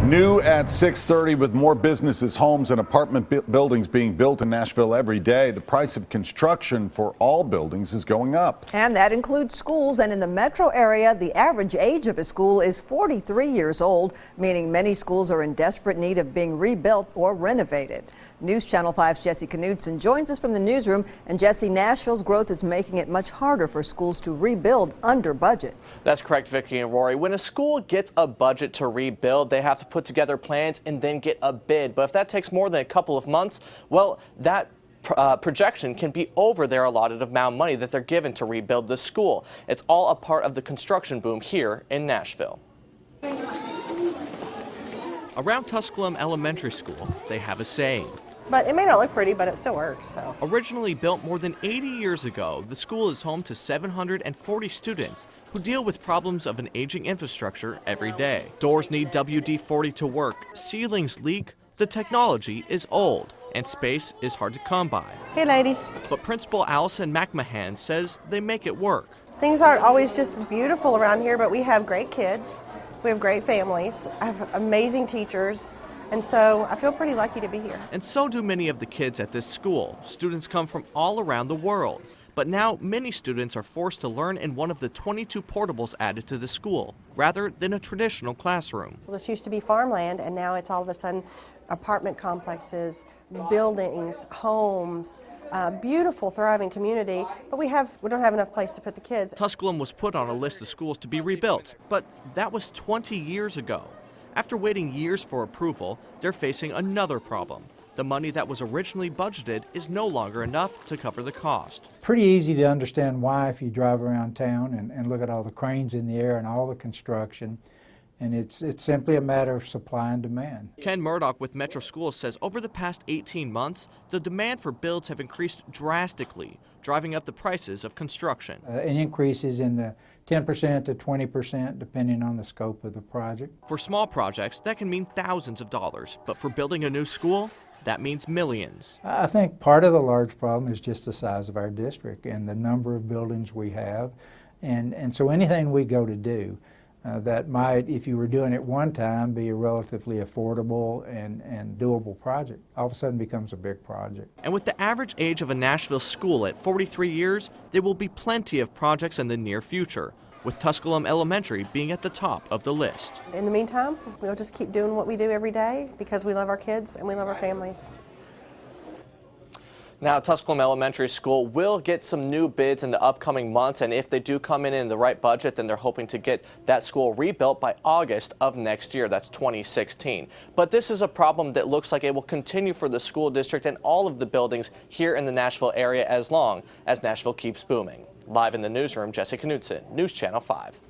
New at 6:30, with more businesses, homes, and apartment buildings being built in Nashville every day, the price of construction for all buildings is going up. And that includes schools. And in the metro area, the average age of a school is 43 years old, meaning many schools are in desperate need of being rebuilt or renovated. News Channel 5's Jesse Knudsen joins us from the newsroom. And Jesse, Nashville's growth is making it much harder for schools to rebuild under budget. That's correct, Vicki and Rory. When a school gets a budget to rebuild, they have to put together plans and then get a bid. But if that takes more than a couple of months, well, that projection can be over their allotted amount of money that they're given to rebuild the school. It's all a part of the construction boom here in Nashville. Around Tusculum Elementary School, they have a saying. But it may not look pretty, but it still works. So. Originally built more than 80 years ago, the school is home to 740 students who deal with problems of an aging infrastructure every day. Doors need WD-40 to work, ceilings leak, the technology is old, and space is hard to come by. Hey, ladies. But Principal Allison McMahon says they make it work. Things aren't always just beautiful around here, but we have great kids. We have great families. I have amazing teachers. And so I feel pretty lucky to be here. And so do many of the kids at this school. Students come from all around the world. But now many students are forced to learn in one of the 22 portables added to the school, rather than a traditional classroom. Well, this used to be farmland, and now it's all of a sudden apartment complexes, buildings, homes, beautiful, thriving community. But we don't have enough place to put the kids. Tusculum was put on a list of schools to be rebuilt, but that was 20 years ago. After waiting years for approval, they're facing another problem. The money that was originally budgeted is no longer enough to cover the cost. Pretty easy to understand why if you drive around town and look at all the cranes in the air and all the construction. And it's simply a matter of supply and demand. Ken Murdoch with Metro Schools says over the past 18 months, the demand for builds have increased drastically, driving up the prices of construction. An increases in the 10% to 20% depending on the scope of the project. For small projects, that can mean thousands of dollars, but for building a new school, that means millions. I think part of the large problem is just the size of our district and the number of buildings we have. And so anything we go to do, that might, if you were doing it one time, be a relatively affordable and doable project, all of a sudden becomes a big project. And with the average age of a Nashville school at 43 years, there will be plenty of projects in the near future, with Tusculum Elementary being at the top of the list. In the meantime, we'll just keep doing what we do every day because we love our kids and we love our families. Now, Tusculum Elementary School will get some new bids in the upcoming months, and if they do come in the right budget, then they're hoping to get that school rebuilt by August of next year. That's 2016. But this is a problem that looks like it will continue for the school district and all of the buildings here in the Nashville area as long as Nashville keeps booming. Live in the newsroom, Jesse Knudsen, News Channel 5.